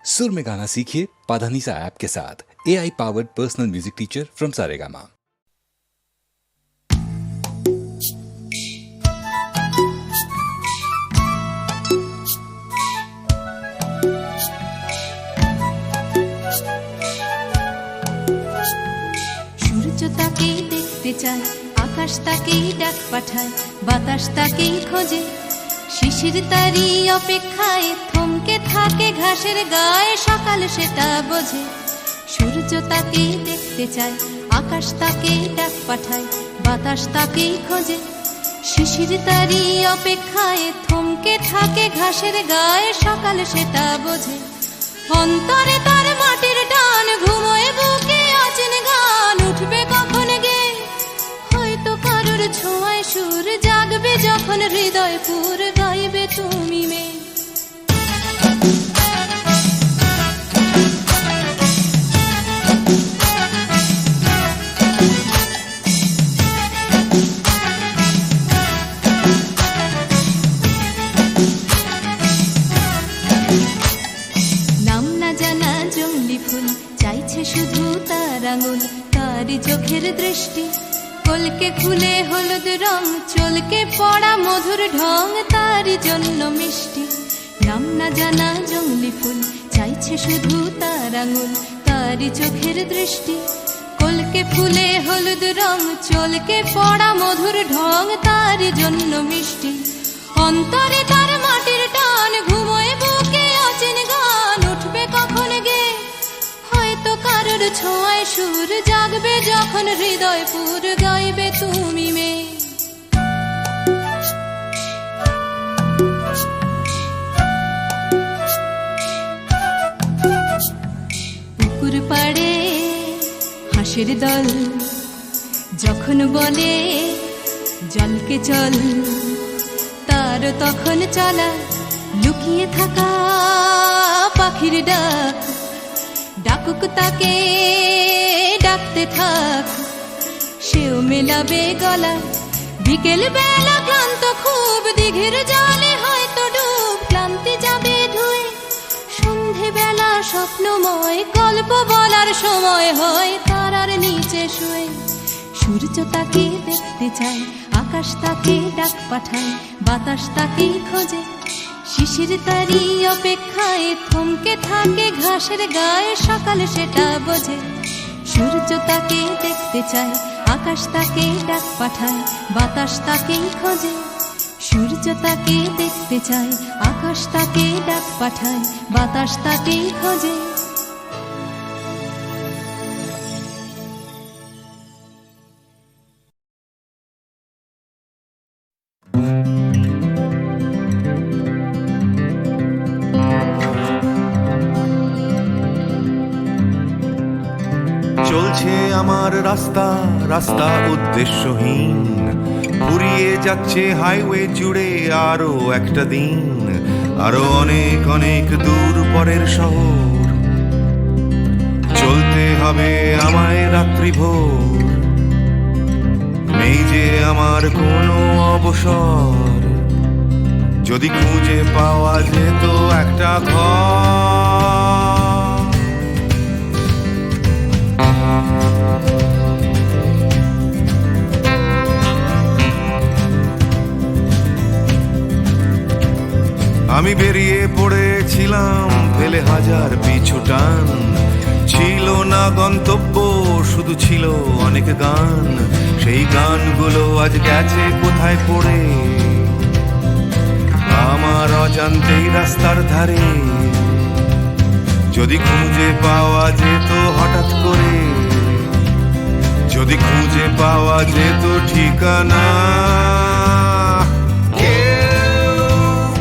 सुर में गाना सीखिए पाधानीसा ऐप के साथ। AI powered personal music teacher from Saregama. সূর্য তাকেই দেখতে চায়, আকাশ তাকেই ডাক পাঠায়, বাতাস তাকেই খোঁজে, শিশির তারই অপেক্ষায় থমকে থাকে ঘাসের গায়ে, সকাল সেটা বোঝে। সূর্য তাকেই দেখতে চায়, আকাশ তাকেই ডাক পাঠায়, বাতাস তাকেই খোঁজে, শিশির তারই অপেক্ষায় থমকে থাকে ঘাসের গায়ে, সকাল সেটা বোঝে। অন্তরে তার মাটির টান, ঘুমোয় বুকে অচেন গান, উঠবে কখন গে হয়তো কারোর ছোঁয়ায় সুর, জাগবে যখন হৃদয় পুর, গাইবে তুমি মেয়ে। নাম না জানা জংলি ফুল চাইছে শুধু তার আঙুল, তারই চোখের দৃষ্টি কলকে খুলে হলুদ রং, চলকে পড়া মধুর ঢং, তারই জন্য মিষ্টি। নাম না জানা জংলি ফুল চাইছে শুধু তার আঙুল, তারই চোখের দৃষ্টি কলকে ফুলে হলুদ রং, চলকে পড়া মধুর ঢং, তারই জন্য মিষ্টি। অন্তরে তার মাটির টান, ঘুমোয় বুকে অচেন গান, উঠবে কখন গে হয়তো কারোর ছোঁয়ায় সুর, জাগবে যখন হৃদয় পুর, গাইবে তুমি মেয়ে। পুকুর পাড়ে হাঁসের দল যখন বলে জলকে চল, তার তখন চলা লুকিয়ে থাকা পাখির ডাক, ডাকুক তাকে ডাকতে থাক, সেও মেলাবে গলা। বিকেল বেলা ক্লান্ত খুব, দিঘির জলে হয়তো ডুব, ক্লান্তি যাবে ধুয়ে, সন্ধে বেলা স্বপ্নময়, গল্প বলার সময় হয় তারার নিচে শুয়ে। সূর্য তাকে দেখতে চায়, আকাশ তাকে ডাক পাঠায়, বাতাস তাকে খোঁজে, শিশির তারই অপেক্ষায় থমকে থাকে ঘাসের গায়ে, সকাল সেটা বোঝে। সূর্য তাকে দেখতে চায়, আকাশ তাকে ডাক পাঠায়, বাতাস তাকে খোঁজে, সূর্য তাকে দেখতে চায়, আকাশ তাকে ডাক পাঠায়, বাতাস তাকে খোঁজে। চলছে আমার রাস্তা, রাস্তা উদ্দেশ্যহীন, ফুরিয়ে যাচ্ছে হাইওয়ে জুড়ে আরো একটা দিন, আরো অনেক অনেক দূর পরের শহর, চলতে হবে আমায় রাত্রি ভোর, নেই যে আমার কোনো অবসর, যদি খুঁজে পাওয়া যেত একটা ঘর। আমি বেরিয়ে পড়েছিলাম ফেলে হাজার পিছু টান, ছিল না গন্তব্য, শুধু ছিল অনেক গান, সেই গানগুলো আজ গেছে কোথায় পড়ে, আমার অজান্তেই রাস্তার ধারে, যদি খুঁজে পাওয়া যেত হঠাৎ করে, যদি খুঁজে পাওয়া যেত ঠিকানা। কেউ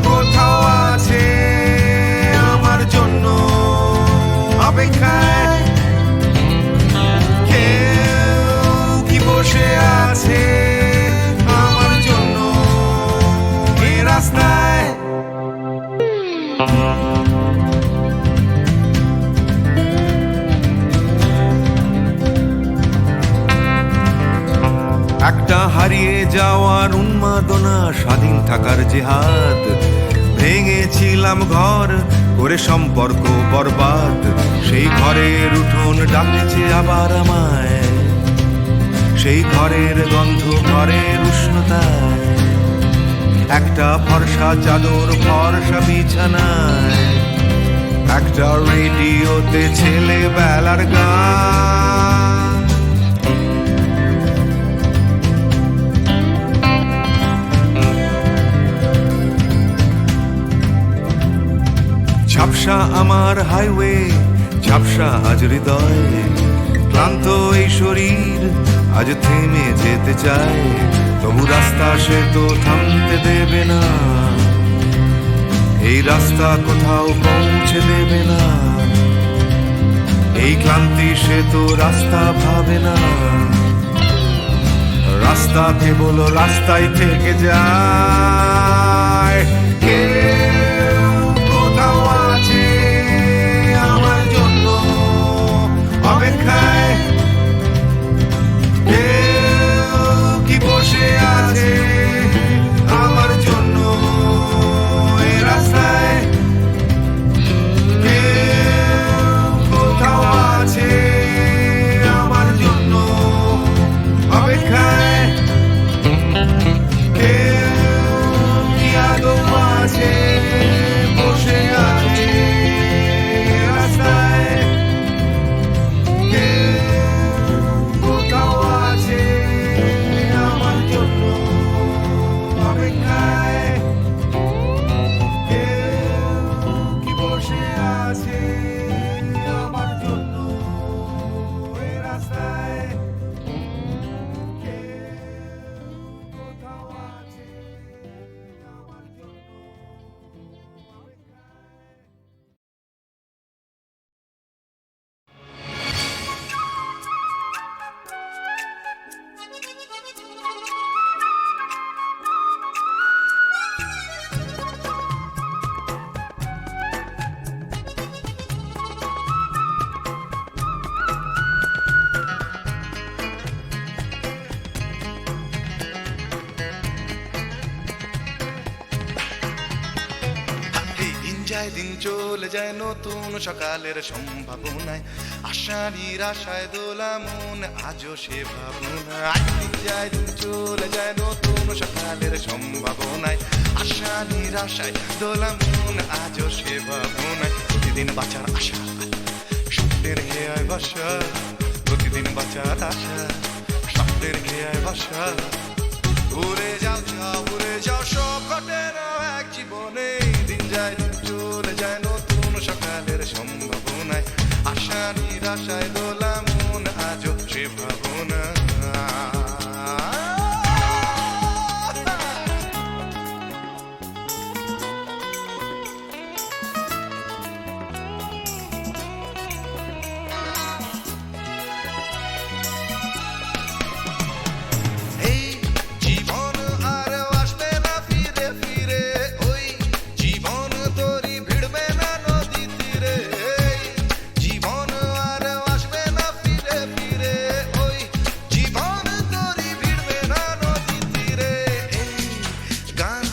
কোথাও আছে আমার জন্য অপেক্ষায়, কেউ কি বসে আছে আমার জন্য এই রাস্তায়। একটা হারিয়ে যাওয়ার উন্মাদনা, স্বাধীন থাকার জেহাদ, ভেঙেছিলাম ঘর করে সম্পর্ক বরবাদ, সেই ঘরের উঠোন ডাকছে আবার আমায়, সেই ঘরের গন্ধ ঘরের উষ্ণতায়, একটা ফর্সা চাদর ফর্সা বিছানায়, একটা রেডিওতে ছেলেবেলার গান। ঝাপসা আমার হাইওয়ে, ঝাপসা আজ হৃদয়, ক্লান্ত এই শরীর আজ থেমে যেতে চায়, তবু রাস্তা সে তো থামতে দেবে না, এই রাস্তা কোথাও পৌঁছে দেবে না, এই ক্লান্তি সে তো রাস্তা ভাবে না, রাস্তা কেবল রাস্তায় থেকে যায়। কেউ কোথাও আছে আমার জন্য অপেক্ষায়, কেউ কি বসে আছে আমার জন্য এই রাস্তায়, কেউ কোথাও আছে আমার জন্য অপেক্ষায়, কেউ কি আদৌ আছে বসে আছে রাস্তায়, কেউ কোথাও আছে আমার জন্য অপেক্ষায়, কেউ কি বসে আছে আমার জন্য এই রাস্তায়, কেউ কোথাও আছে আমার জন্য অপেক্ষায়। এই দিন যায় দিন চলে যায় নতুন সকালের সম্ভাবনায়, আশা নিরাশায় দোলা মন আজও সে ভাবনায়। দিন যায় দিন চলে যায় নতুন সকালের সম্ভাবনায়, আশা নিরাশায় দোলা মন আজও সে ভাবনায়। প্রতিদিন বাঁচার আশা স্বপ্নের ঘেয়ায় বাসা, প্রতিদিন বাঁচার আশা স্বপ্নের ঘেয়ায় বাসা, উড়ে যাও যাও উড়ে যাও সব ঘটে না এক জীবনে। দিন যায় দিন চলে যায় নতুন সকালের সম্ভাবনায়, আশা নিরাশায় দোলা মন আজও সে ভাবনা। এই জীবন আর আসবে না ফিরে ফিরে, ওই জীবন তোরই ভিড়বে না নদী তীরে। এই জীবন আর আসবে না ফিরে ফিরে, ওই জীবন তোরই ভিড়বে না নদী তীরে। এই গান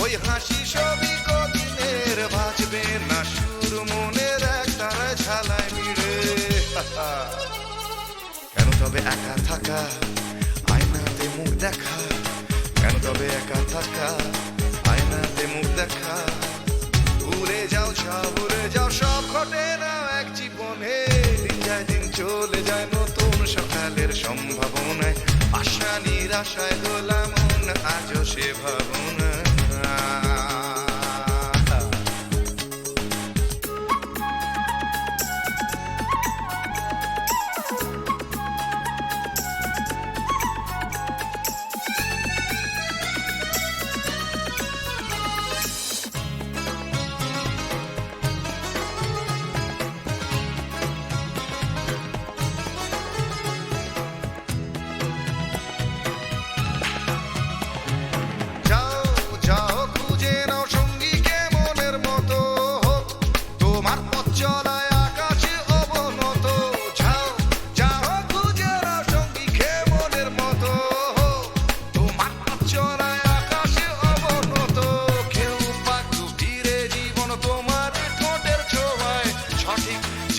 ওই হাসি সবই কদিনের, বাজবে না সুর মনের একতারা ঝালায় মিড়ে। কেন তবে একা থাকা আয়নাতে মুখ দেখা, কেন তবে একা থাকা আয়নাতে মুখ দেখা, উড়ে যাও সব উড়ে যাও সব ঘটে না এক জীবনে। দিন যায় দিন চলে যায় নতুন সকালের সম্ভাবনায়, আশা নিরাশায় দোলা মন আজও সে ভাবনা।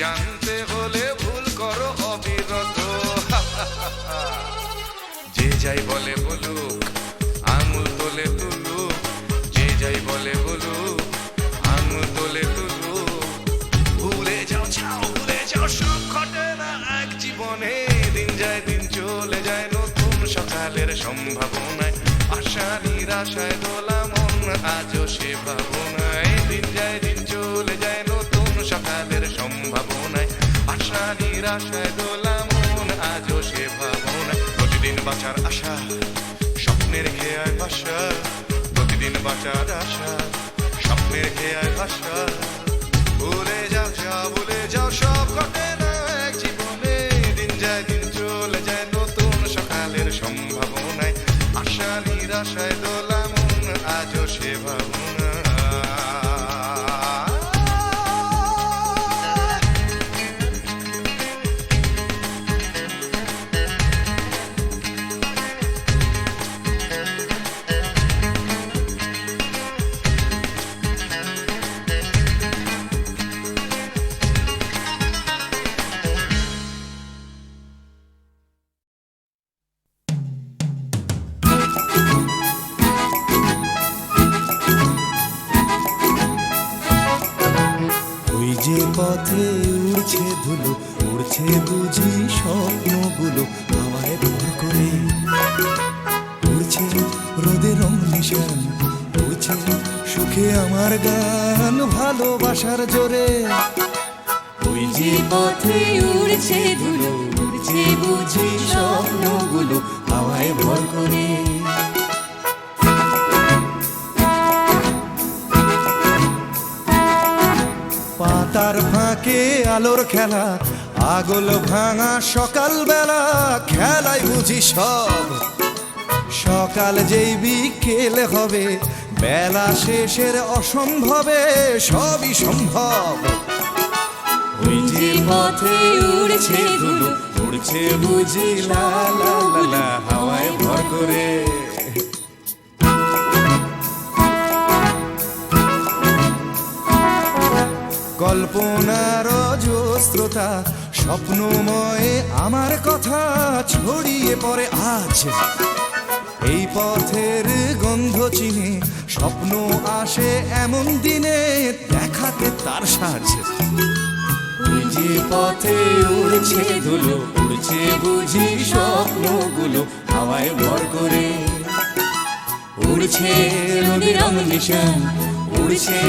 জানতে হলে ভুল করো অবিরত। যে যাই বলে বলুক আঙুল তোলে তুলুক, যে যাই বলে বলুক আঙুল তোলে তুলুক। ভুলে যাও ছাও ভুলে যাও সব ঘটে না এক জীবনে। দিন যায় দিন চলে যায় নতুন সকালের সম্ভাবনায়, আশা নিরাশায় দোলা মন আজও সে ভাবনায়। দিন যায় দিন চলে যায় নতুন সকালের সম্ভাবনায়, আশা নিরাশায় দোলা মন আজও সে ভাবনায়। প্রতিদিন বাঁচার আশা স্বপ্নের খেয়ায় ভাষা, প্রতিদিন বাঁচার আশা স্বপ্নের খেয়ায় ভাষা। ভুলে যাও যাও ভুলে যাও সব ঘটে না এক জীবনে। দিন যায় দিন চলে যায় নতুন সকালের সম্ভাবনায়, আশা নিরাশায় দোলা মন আজও সে ভাবনা। ওই যে পথে উড়ছে ধুলো, উড়ছে বুঝি স্বপ্নগুলো হাওয়ায় ভর করে। উড়ছে রোদে রং নিশান, উড়ছে সুখে আমার গান ভালোবাসার জোরে। ওই যে পথে উড়ছে ধুলো, উড়ছে বুঝি স্বপ্নগুলো হাওয়ায় ভর করে। পাতার ফাঁকে আলোর খেলা, আগল ভাঙা সকাল বেলা খেলাই বুঝি সব। সকাল যেই বিকেলে হবে, বেলা শেষের অসম্ভবে সবই সম্ভব। ওই যে পথে উড়ছে ধুলো, উড়ছে বুঝি লা লা লা লা হাওয়ায় ভর করে। কল্পনার অজস্রতা স্বপ্নময় আমার কথা ছড়িয়ে পড়ে আজ। এই পথের গন্ধ চিনে স্বপ্ন আসে এমন দিনে দেখাতে তার সাজ। ওই যে পথে উড়ছে ধুলো, উড়ছে বুঝি স্বপ্নগুলো হাওয়ায় ভর করে। উড়ছে রোদে রং নিশান, উড়ছে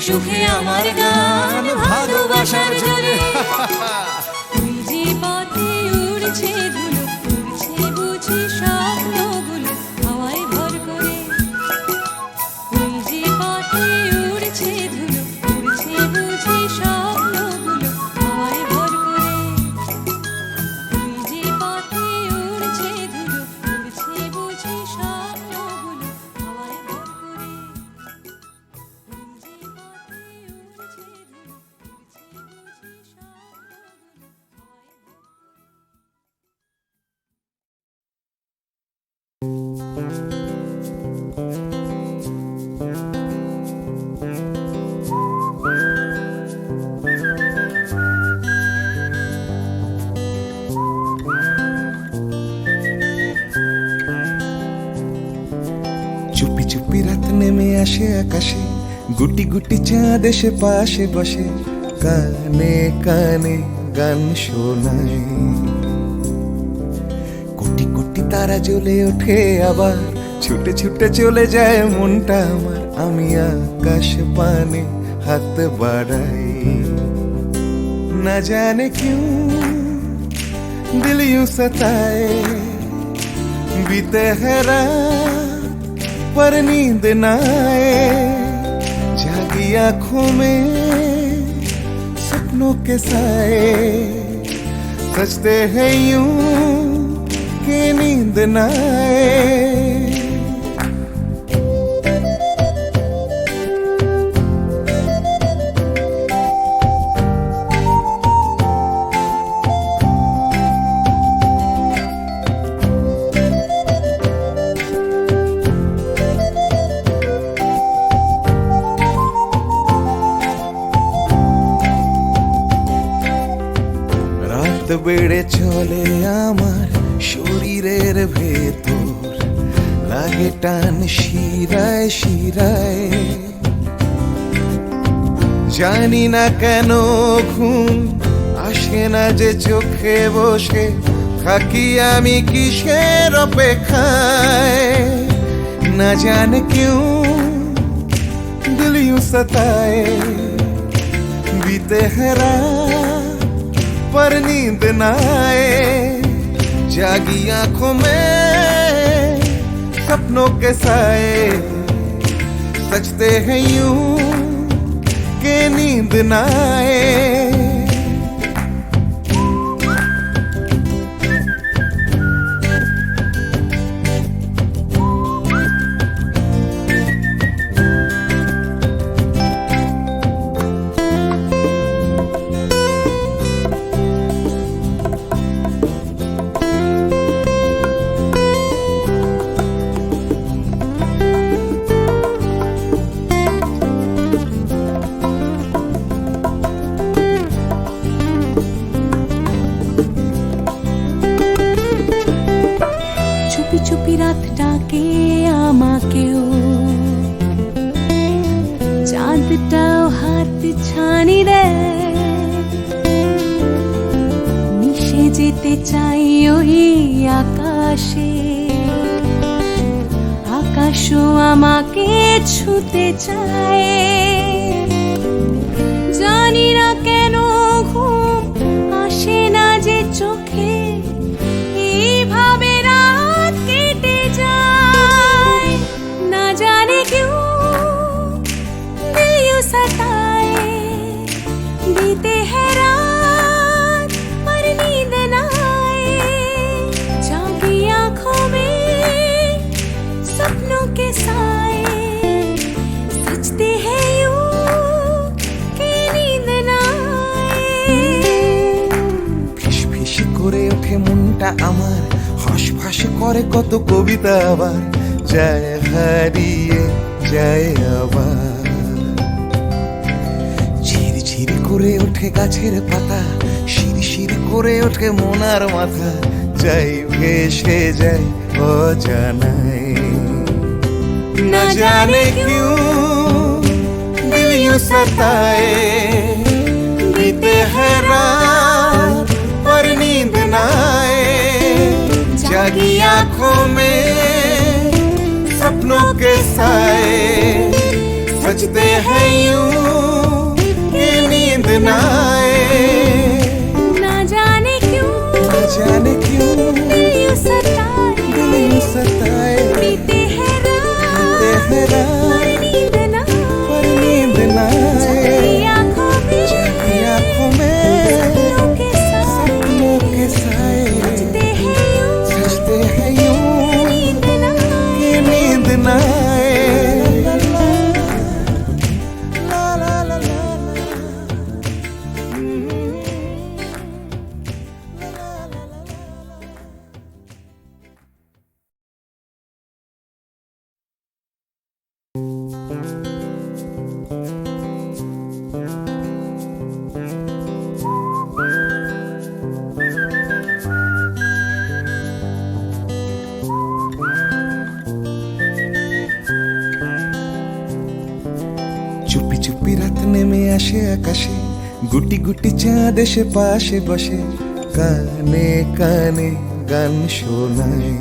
সুখে আমার গান ভালোবাসার জোরে। ওই যে পথে উড়ছে ধুলো, উড়ছে বুঝি স্বপ্নগুলো হাওয়ায় ভর করে। ওই যে পথে উড়ছে ধুলো, উড়ছে বুঝি স্বপ্নগুলো হাওয়ায় ভর করে। ওই যে পথে উড়ছে ধুলো, উড়ছে বুঝি স্বপ্নগুলো হাওয়ায় ভর করে। চুপি চুপি রাত নেমে আসে আকাশে, গুটি গুটি চাঁদ এসে পাশে বসে কানে কানে গান শোনায়। কোটি কোটি তারা জ্বলে ওঠে আবার, ছুটে ছুটে চলে যায় মনটা আমার। আমি আকাশ পানে হাত বাড়াই, না জানে क्यों दिल यूं सताए। बीते है रात पर नींद न आए, जागी आंखों में सपनों के साए। सजते हैं यूं कि नींद न आए। রাত বেড়ে চলে আমার শরীরের ভেতর, লাগে টান শিরায় শিরায়। জানি না কেন ঘুম আসে না যে চোখে, বসে থাকি আমি কিসের অপেক্ষায়। না জানে क्यों दिल यूं सताए, बीते है रात पर नींद न आए। जागी आंखों में सपनों के साए, सजते हैं यूं के नींद न आए। চুপি চুপি রাত ডাকে আমাকেও, চাঁদটাও হাত ছানি দেয়। মিশে যেতে চাই ওই আকাশে, আকাশও আমাকে ছুতে চায়। জানি না কেন ঘুম আসে না যে চোখে, এইভাবে রাত কেটে যায়। না জানে क्यों दिल यूं सताए, बीते है रात पर नींद न आए। जागी आंखों में सपनों के साए, सजते हैं यूं कि नींद न आए। ফিস ফিস করে ওঠে মনটা আমার, হাঁস করে কত কবিতা আবার, যায় হারিয়ে যায় আবার। ঝিরঝির করে ওঠে গাছের পাতা, শিরশির করে ওঠে মনার মাথা, যাই ভেসে যায় অজানায়। না জানে क्यों दिल यूं सताए, बीते है रात पर नींद न आए। जागी आंखों में सपनों के साए, सजते हैं यूं कि नींद न आए। ना जाने क्यों दिल यूं सताए, बीते है रात पर नींद न आए। जागी आंखों में सपनों के साए, सजते हैं यूं नींद न आए। कि नींद न आए। ला ला ला ला চুপি চুপি রাত নেমে আসে আকাশে, গুটি গুটি চাঁদ এসে পাশে বসে, কানে কানে গান শোনায়।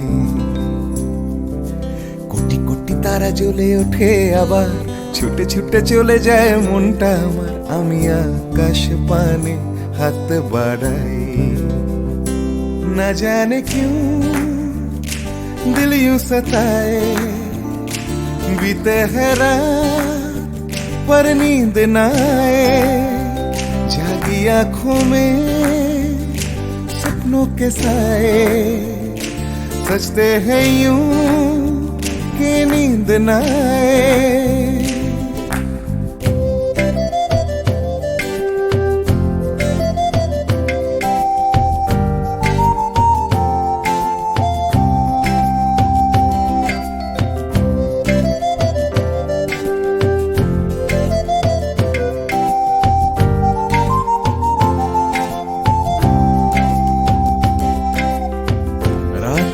কোটি কোটি তারা জ্বলে ওঠে আবার, ছুটে ছুটে চলে যায় মনটা আমার। আমি আকাশ পানে হাত বাড়াই। না জানে क्यों दिल यूं सताए, बीते है रात पर नींद न आए। जागी आंखों में सपनों के साए, सजते हैं यूं कि नींद न आए।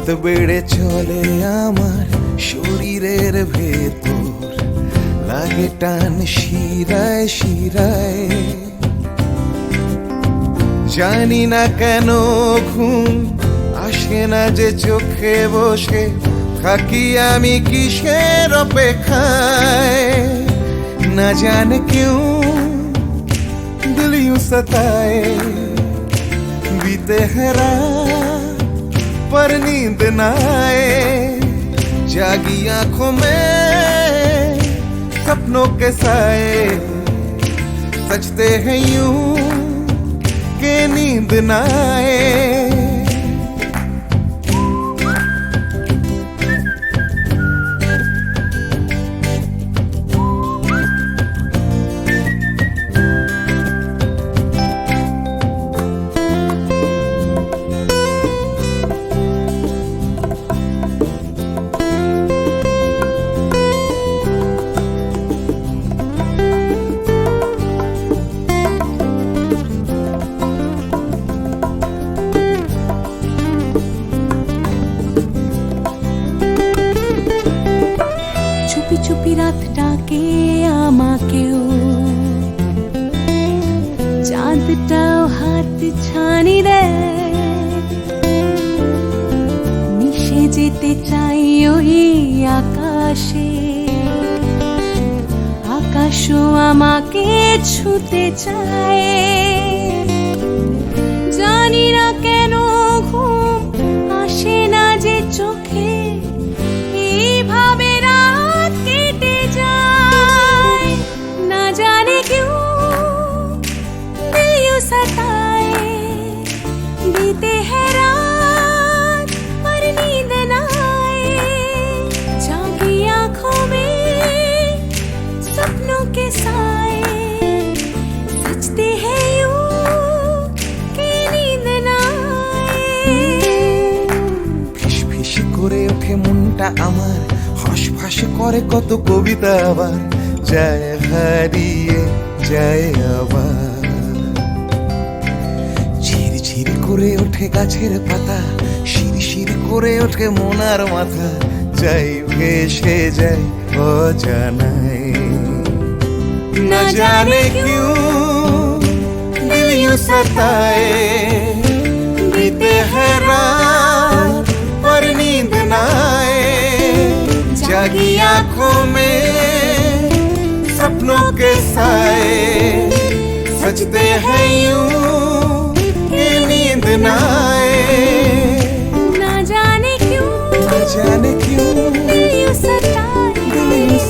রাত বেড়ে চলে আমার শরীরের ভেতর, লাগে টান শিরায় শিরায়। জানি না কেন ঘুম আসে না যে চোখে, বসে থাকি আমি কিসের অপেক্ষায়। না জানে क्यों दिल यूं सताए, बीते है रात पर नींद न आए। जागी आंखों में सपनों के साए, सजते हैं यूं के नींद न आए। চুপি চুপি রাত ডাকে আমাকেও, চাঁদটাও হাত ছানি দেয়। মিশে যেতে চাই ওই আকাশে, আকাশও আমাকে ছুতে চায়। জানি না কেন ঘুম আসে না যে চোখে, এইভাবে রাত কেটে যায়। না জানে क्यों दिल यूं सताए, बीते है रात पर नींद न आए। जागी आंखों में सपनों के साए, सजते हैं यूं कि नींद न आए। ফিস ফিস করে ওঠে মনটা আমার, হাঁস করে কত কবিতা, আবার যায় হারিয়ে যায় আবার। ঝিরঝির করে ওঠে গাছের পাতা, শিরশির করে ওঠে মনার মাথা, যাই ভেসে যায় অজানায়। না জানে क्यों दिल यूं सताए, बीते है रात पर नींद न आए। जागी आंखों में सपनों के साए, सजते हैं यूं कि नींद न आए। ना जाने क्यों दिल यूं सताए,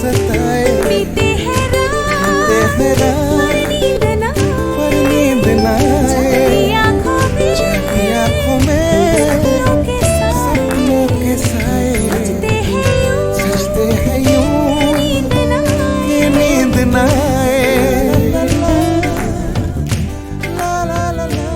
सताए, बीते हैं बीते हैं रात नींद न पर नींद न आए। जागी आंखों में जागी आंखों में सपनों के सपनों के साए, साए, सजते हैं यूं सजते हैं यूं नींद न आए। कि नींद न आए। ला ला ला ला ला।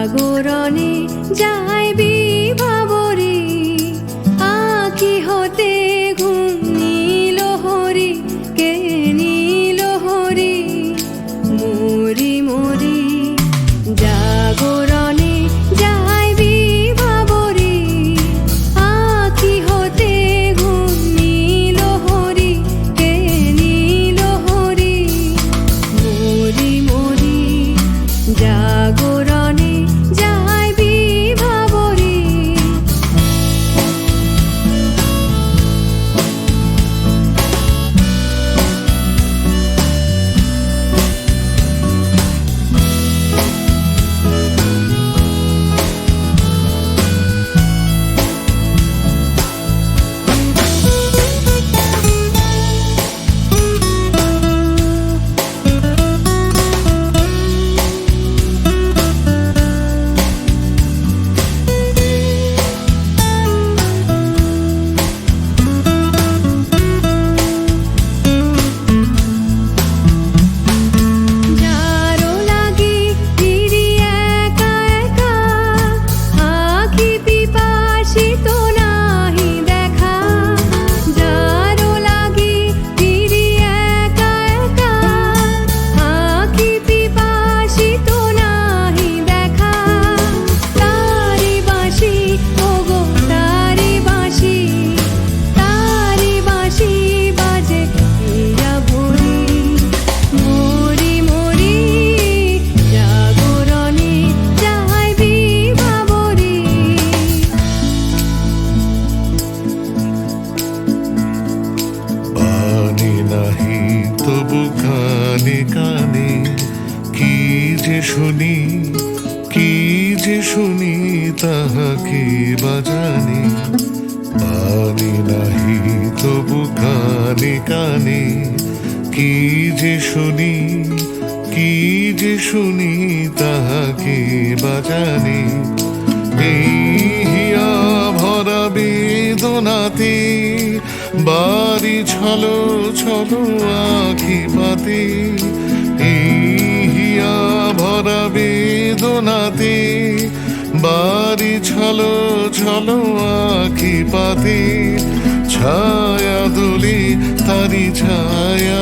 জাগরণে যাই বিভাবরে আঁখি হতে ঘুম নীল হরি কে নীল হরি মরি মরি জাগরণে যাই বিভাবরে আঁখি হতে ঘুম নীল হরি কে নীল হরি মরি মরি জাগরণে যাই বিভাবরে যারো লাগি ফিরি একা একা আঁখি পিপাসিত নাহি দেখা যারো লাগি ফিরি একা একা আঁখি পিপাসিত নাহি দেখা তারি বাঁশি ওগো তারি বাঁশি বাজে হীরা ভরি মরি মরি জাগরণে যাই বিভাবরে পানি নাহি তবু কানে কানে কি যে শুনি তাহাকে বাজানে পানি নাহি তবু কানে কানে কি যে শুনি তাহাকে বাজানে এই হিয়া ভরা বেদনাতে বাড়ি ছলো ছলো আঁখি পাতে এই হিয়া ভরা বেদনাতে বাড়ি ছলো ছলো আঁখি পাতে ছায়া দোলে তারি ছায়া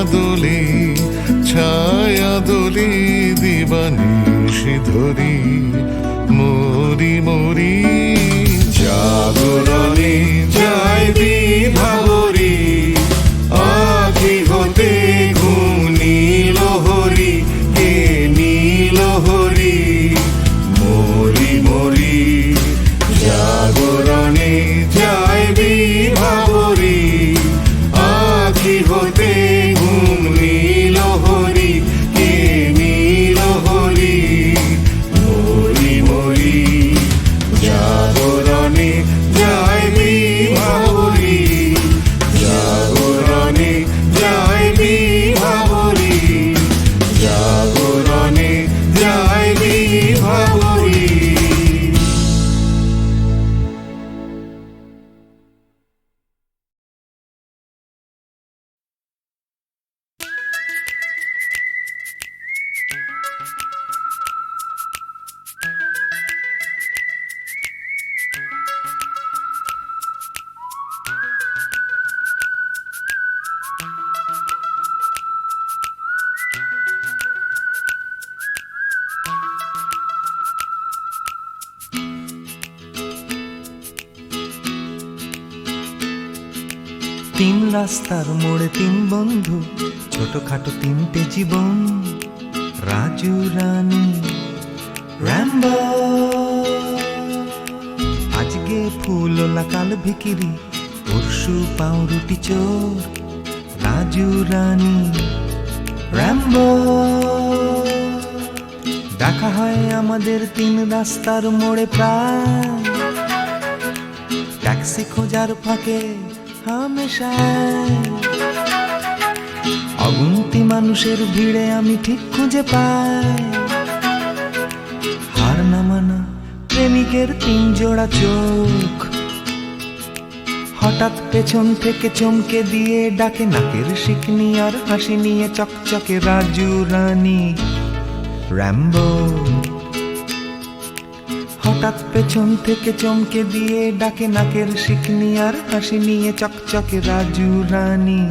দোলে দিবানিশি ধরি মরি মরি জাগরণে যাই বিভাবরে আঁখি হতে ঘুম নীল হরি কে নীল হরি মরি মরি জাগরণে যাই বিভাবরে আঁখি হতে ঘুম নীল হরি কে নীল হরি মরি মরি জাগরণে যাই বিভাবরে জাগরণে যাই বিভাবরে জাগরণে যাই বিভাবরে তিন রাস্তার মোড়ে তিন বন্ধু, ছোটখাটো তিনটে জীবন, রাজু রানী র্যাম্বো। আজকে ফুলওলা কাল ভিকিরি, পরশু পাউরুটি চোর, রাজু রানী র্যাম্বো। দেখা হয় আমাদের তিন রাস্তার মোড়ে প্রায়, ট্যাক্সি খোঁজার ফাঁকে হামেশায়। অগুন্তি মানুষের ভিড়ে আমি ঠিক খুঁজে পাই হার না মানা প্রেমিকের তিন জোড়া চোখ। হঠাৎ পেছন থেকে চমকে দিয়ে ডাকে নাকের শিকনি আর হাসি নিয়ে চকচকে রাজু রানী র্যাম্বো। হঠাৎ পেছন থেকে চমকে দিয়ে ডাকে নাকের শিকনি আর হাসি নিয়ে চকচকে রাজু রানী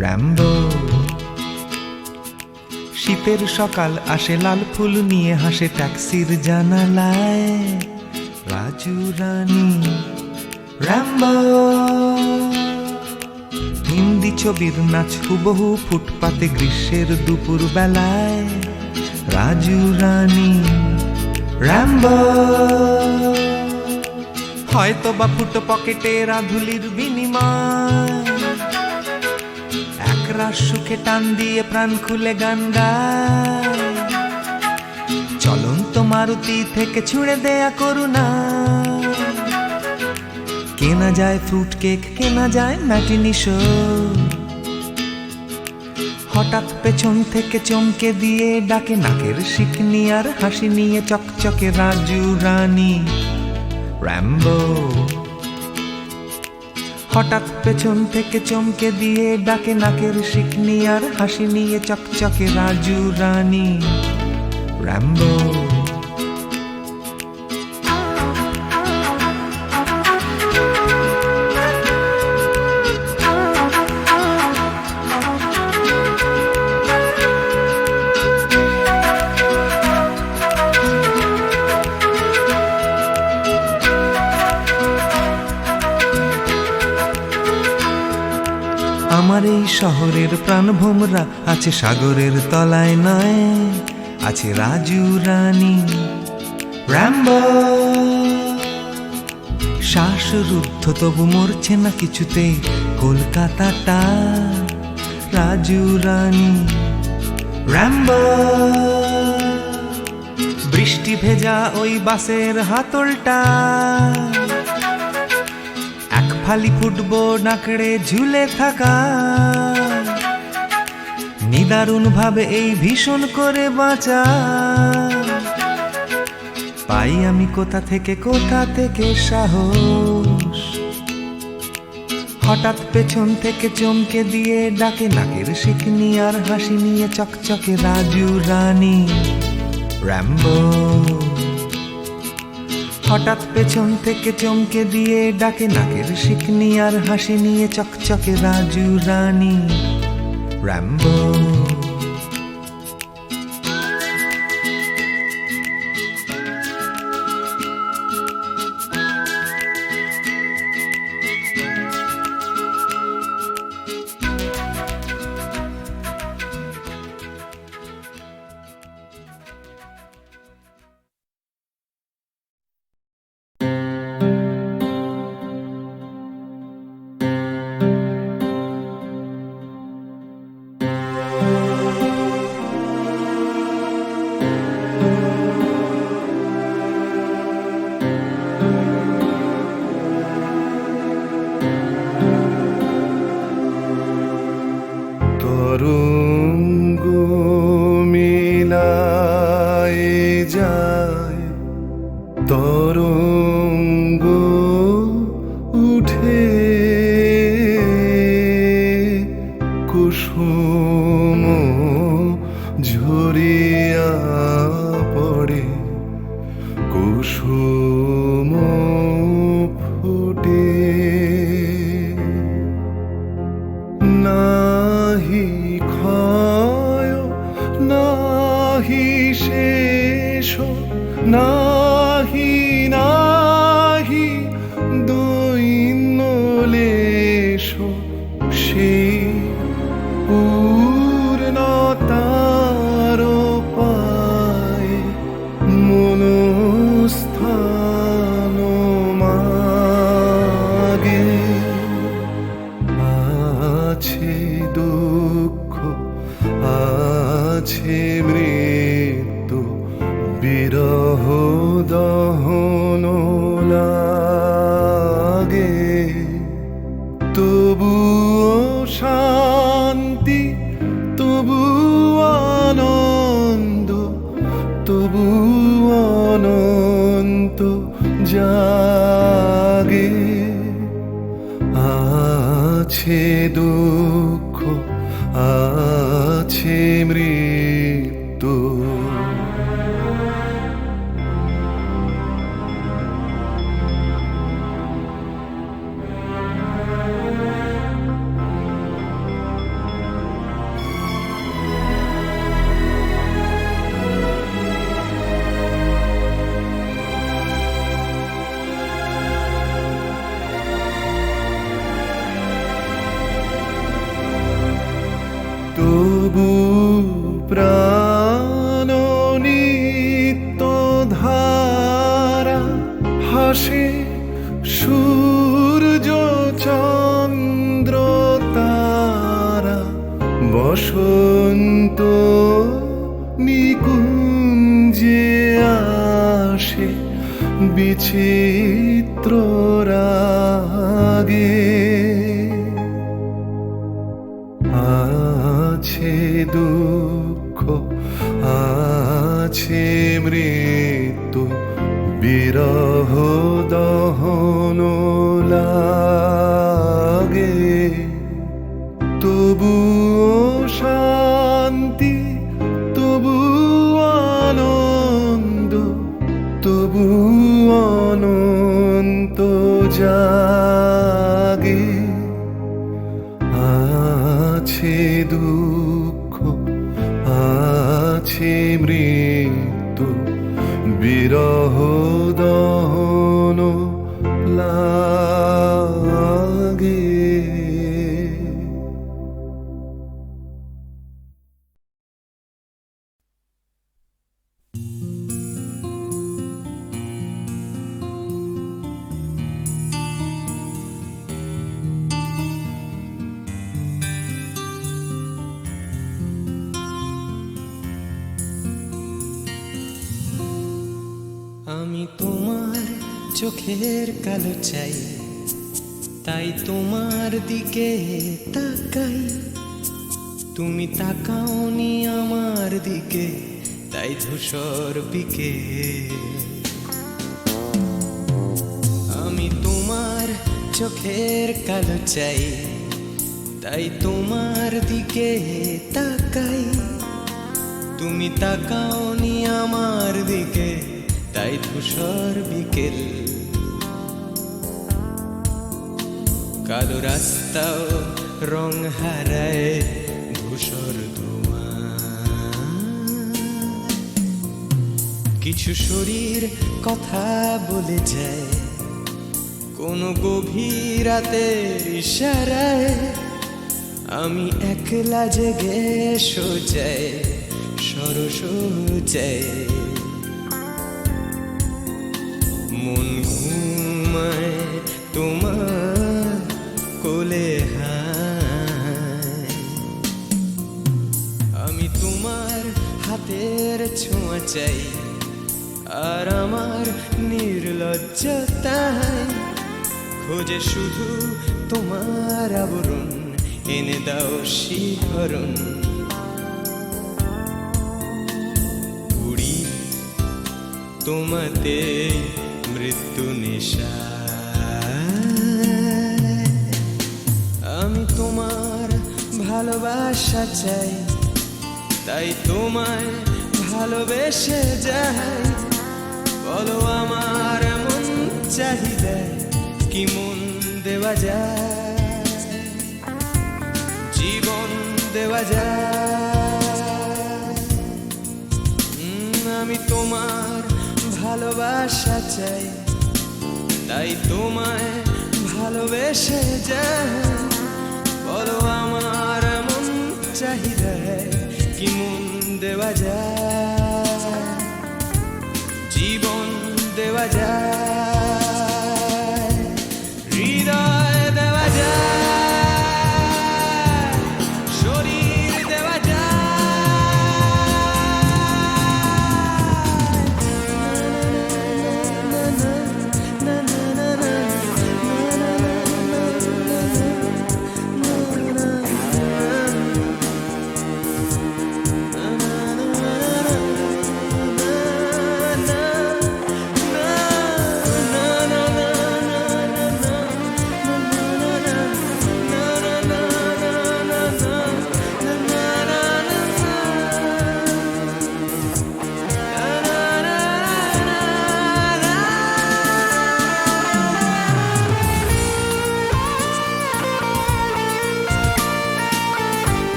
র্যাম্বো। শীতের সকাল আসে লাল ফুল নিয়ে হাসে ট্যাক্সির জানালায় রাজু রানী র্যাম্বো। হিন্দি ছবির নাচ হুবহু ফুটপাতে গ্রীষ্মের দুপুর বেলায় রাজু রানী র্যাম্বো। হয়তো বা ফুটো পকেটে রাধুলির বিনিময় একরাশ সুখে টান দিয়ে প্রাণ খুলে গান গায়। চলন্ত মারুতি থেকে ছুঁড়ে দেয়া করুণা, কেনা যায় ফ্রুট কেক, কেনা যায় ম্যাটিনি শো। হঠাৎ পেছন থেকে চমকে দিয়ে ডাকে নাকের শিকনি আর হাসি নিয়ে চকচকে রাজু রানী র্যাম্বো। হঠাৎ পেছন থেকে চমকে দিয়ে ডাকে নাকের শিকনি আর হাসি নিয়ে চকচকে রাজু রানী র্যাম্বো। আমার এই শহরের প্রাণভোমরা আছে সাগরের তলায় নয়, আছে রাজু রানী র্যাম্বো। শ্বাসরুদ্ধ তবু মরছে না কিছুতে কলকাতাটা রাজু রানী র্যাম্বো। বৃষ্টি ভেজা ওই বাসের হাতলটা ফালি ফুটবল আঁকড়ে ঝুলে থাকা, নিদারুণ ভাবে এই ভীষণ করে বাঁচা। পাই আমি কোথা থেকে সাহস। হঠাৎ পেছন থেকে চমকে দিয়ে ডাকে নাকের শিকনি আর হাসি নিয়ে চকচকে রাজু রানী র্যাম্বো। হঠাৎ পেছন থেকে চমকে দিয়ে ডাকে নাকের শিকনি আর হাসি নিয়ে চকচকে রাজু রানী র্যাম্বো। তরঙ্গ মিলায় যায়, তরঙ্গ উঠে কুসুম ঝরিয়া পড়ে, কুসুম ফুটে। নাহি ক্ষয় নাহি শেষ, নাহি নাহি দৈন্য লেশ, সেই পূর্ণতার পায় মনস্থান মাগে। আছে দুঃখ আছে মৃত্যু, বিরহ দহন লাগে, তবুও শান্তি, তবু আনন্দ, তবু অনন্ত জাগে। আছে দুঃখ আছে মৃত্যু। প্রাণ নিত্য ধারা হাসে সূর্য চন্দ্র তারা বসন্ত নিকুঞ্জে আসে বিচিত্র রাগে আছে দুঃখ আছে মৃত্যু বিরহ দহন লাগে তবুও শান্তি তবু আনন্দ তবু অনন্ত জাগে আছে দুঃখ আছে মৃত্যু বিরহ দহন লাগে আমি তোমার চোখের কালো চাই, তাই তোমার দিকে তাকাই। তুমি তাকাওনি আমার দিকে, তাই ধূসর বিকে। আমি তোমার চোখের কালো চাই, তাই তোমার দিকে তাকাই। তুমি তাকাওনি আমার দিকে, তাই ধূসর বিকেল। কালো রাস্তাও রং হারায় ধূসর ধোঁয়া। কিছু শরীর কথা বলে যায় কোনো গভীর রাতের ইশারায়। আমি একলা জেগে সোজায় সরস যায়। মন ঘুমায় তোমার কোলে হায়। আমি তোমার হাতের ছোঁয়া চাই, আর আমার নির্লজ্জতায় খোঁজে শুধু তোমার আবরণ। এনে দাও শিহরণ। উড়ি তোমাতে মৃত্যু নেশা। আমি তোমার ভালোবাসা চাই, তাই তোমায় ভালোবেসে যাই। বলো আমার মন চাহিদা কি মন দেওয়া যায়, জীবন দেওয়া যায়। আমি তোমার ভালোবাসা চাই, তাই তোমায় ভালোবেসে যাই। বলো আমার মন চাহিদা কি মন দেওয়া যায়, জীবন দেওয়া যায়, হৃদয় দেওয়া যায়, শরীর দেওয়া যায়।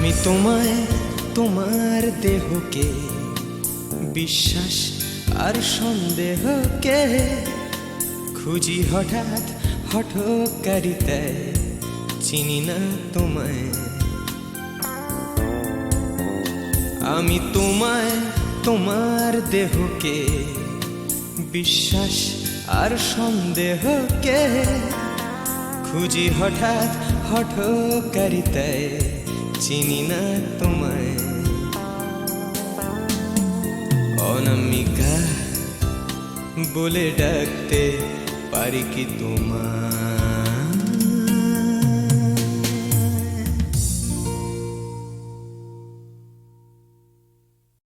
আমি তোমায় তোমার দেহকে বিশ্বাস আর সন্দেহকে খুঁজি হঠাৎ হঠকারিতায় চিনি না তোমায় আমি তোমায় তোমার দেহকে বিশ্বাস আর সন্দেহকে খুঁজি হঠাৎ হঠকারিতায় চিনি না তোমায় অনামিকা বলে ডাকতে পারি কি তোমায়